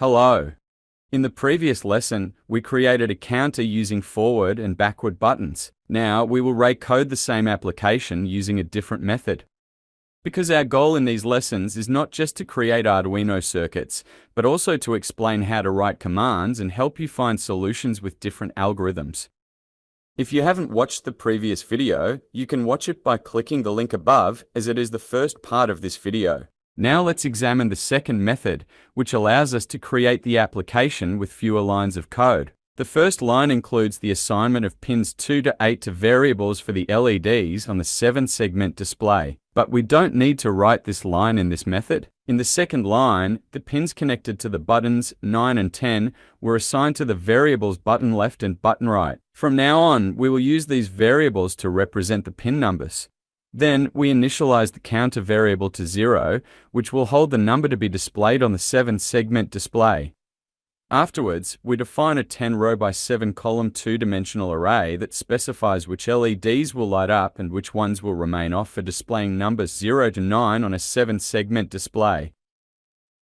Hello. In the previous lesson, we created a counter using forward and backward buttons. Now we will recode the same application using a different method. Because our goal in these lessons is not just to create Arduino circuits, but also to explain how to write commands and help you find solutions with different algorithms. If you haven't watched the previous video, you can watch it by clicking the link above, as it is the first part of this video. Now let's examine the second method, which allows us to create the application with fewer lines of code. The first line includes the assignment of pins 2 to 8 to variables for the LEDs on the 7-segment display. But we don't need to write this line in this method. In the second line, the pins connected to the buttons 9 and 10 were assigned to the variables button left and button right. From now on, we will use these variables to represent the pin numbers. Then we initialize the counter variable to 0, which will hold the number to be displayed on the 7-segment display. Afterwards, we define a 10-row by 7-column 2-dimensional array that specifies which LEDs will light up and which ones will remain off for displaying numbers 0 to 9 on a 7-segment display.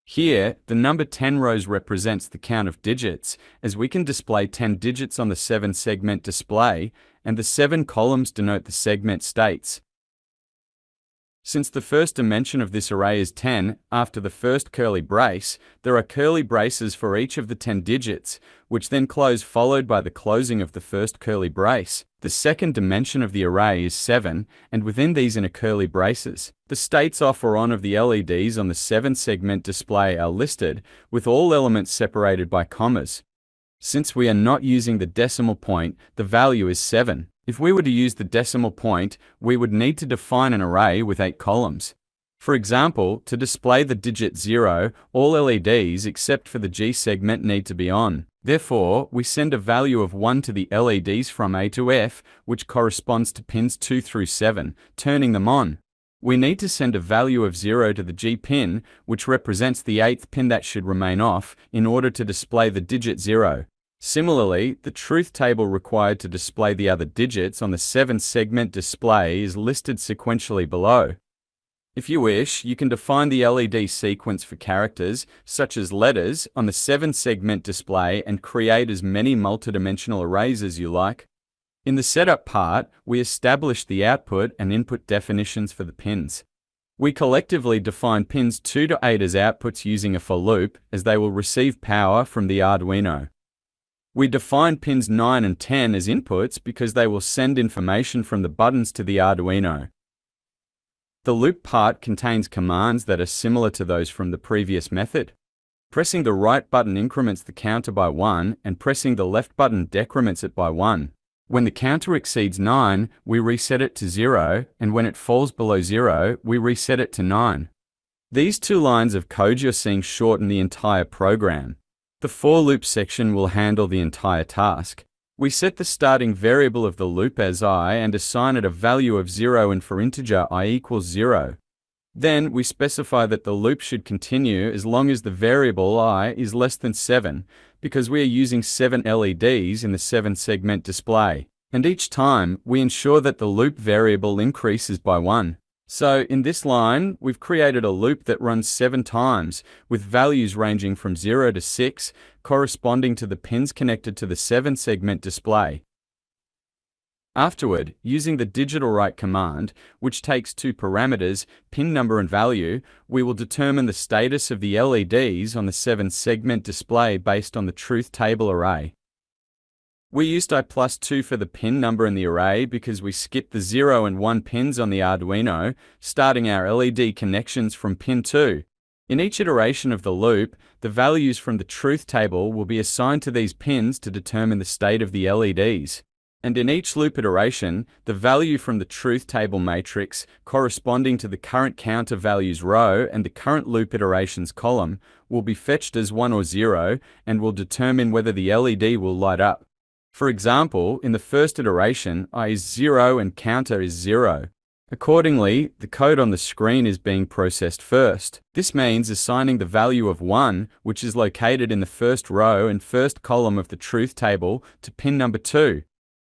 Here, the number 10 rows represents the count of digits, as we can display 10 digits on the 7-segment display, and the 7 columns denote the segment states. Since the first dimension of this array is 10, after the first curly brace, there are curly braces for each of the 10 digits, which then close followed by the closing of the first curly brace. The second dimension of the array is 7, and within these inner curly braces, the states off or on of the LEDs on the 7-segment display are listed, with all elements separated by commas. Since we are not using the decimal point, the value is 7. If we were to use the decimal point, we would need to define an array with 8 columns. For example, to display the digit 0, all LEDs except for the G segment need to be on. Therefore, we send a value of 1 to the LEDs from A to F, which corresponds to pins 2 through 7, turning them on. We need to send a value of 0 to the G pin, which represents the 8th pin that should remain off, in order to display the digit 0. Similarly, the truth table required to display the other digits on the 7-segment display is listed sequentially below. If you wish, you can define the LED sequence for characters, such as letters, on the 7-segment display and create as many multidimensional arrays as you like. In the setup part, we establish the output and input definitions for the pins. We collectively define pins 2 to 8 as outputs using a for loop, as they will receive power from the Arduino. We define pins 9 and 10 as inputs because they will send information from the buttons to the Arduino. The loop part contains commands that are similar to those from the previous method. Pressing the right button increments the counter by 1, and pressing the left button decrements it by 1. When the counter exceeds 9, we reset it to 0, and when it falls below 0, we reset it to 9. These 2 lines of code you're seeing shorten the entire program. The for loop section will handle the entire task. We set the starting variable of the loop as I and assign it a value of 0 and for integer I equals 0. Then we specify that the loop should continue as long as the variable I is less than 7, because we are using 7 LEDs in the 7-segment display. And each time, we ensure that the loop variable increases by 1. So in this line, we've created a loop that runs 7 times, with values ranging from 0 to 6, corresponding to the pins connected to the 7-segment display. Afterward, using the digital write command, which takes 2 parameters, pin number and value, we will determine the status of the LEDs on the 7-segment display based on the truth table array. We used I+2 for the pin number in the array because we skipped the 0 and 1 pins on the Arduino, starting our LED connections from pin 2. In each iteration of the loop, the values from the truth table will be assigned to these pins to determine the state of the LEDs. And in each loop iteration, the value from the truth table matrix, corresponding to the current counter values row and the current loop iterations column, will be fetched as 1 or 0 and will determine whether the LED will light up. For example, in the first iteration, I is 0 and counter is 0. Accordingly, the code on the screen is being processed first. This means assigning the value of 1, which is located in the first row and first column of the truth table, to pin number 2.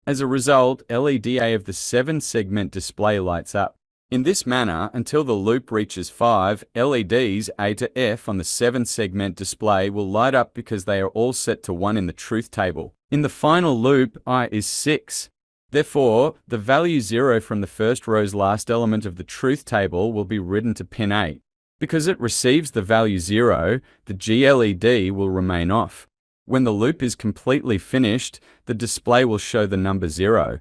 As a result, LED A of the 7-segment display lights up. In this manner, until the loop reaches 5, LEDs A to F on the 7-segment display will light up because they are all set to 1 in the truth table. In the final loop, I is 6. Therefore, the value 0 from the first row's last element of the truth table will be written to pin 8. Because it receives the value 0, the GLED will remain off. When the loop is completely finished, the display will show the number 0.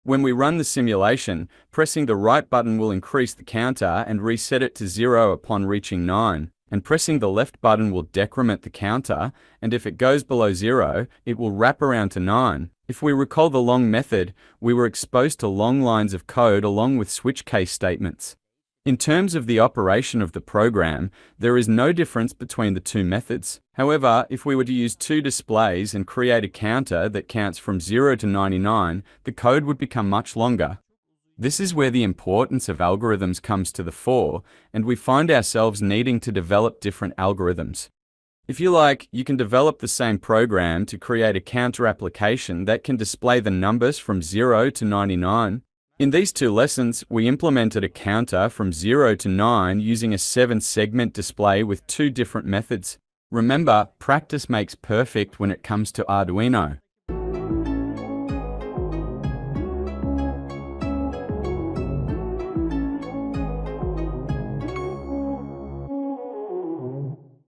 When we run the simulation, pressing the right button will increase the counter and reset it to 0 upon reaching 9, and pressing the left button will decrement the counter, and if it goes below 0, it will wrap around to 9. If we recall the long method, we were exposed to long lines of code along with switch case statements. In terms of the operation of the program, there is no difference between the two methods. However, if we were to use two displays and create a counter that counts from 0 to 99, the code would become much longer. This is where the importance of algorithms comes to the fore, and we find ourselves needing to develop different algorithms. If you like, you can develop the same program to create a counter application that can display the numbers from 0 to 99. In these two lessons, we implemented a counter from 0 to 9 using a 7-segment display with two different methods. Remember, practice makes perfect when it comes to Arduino.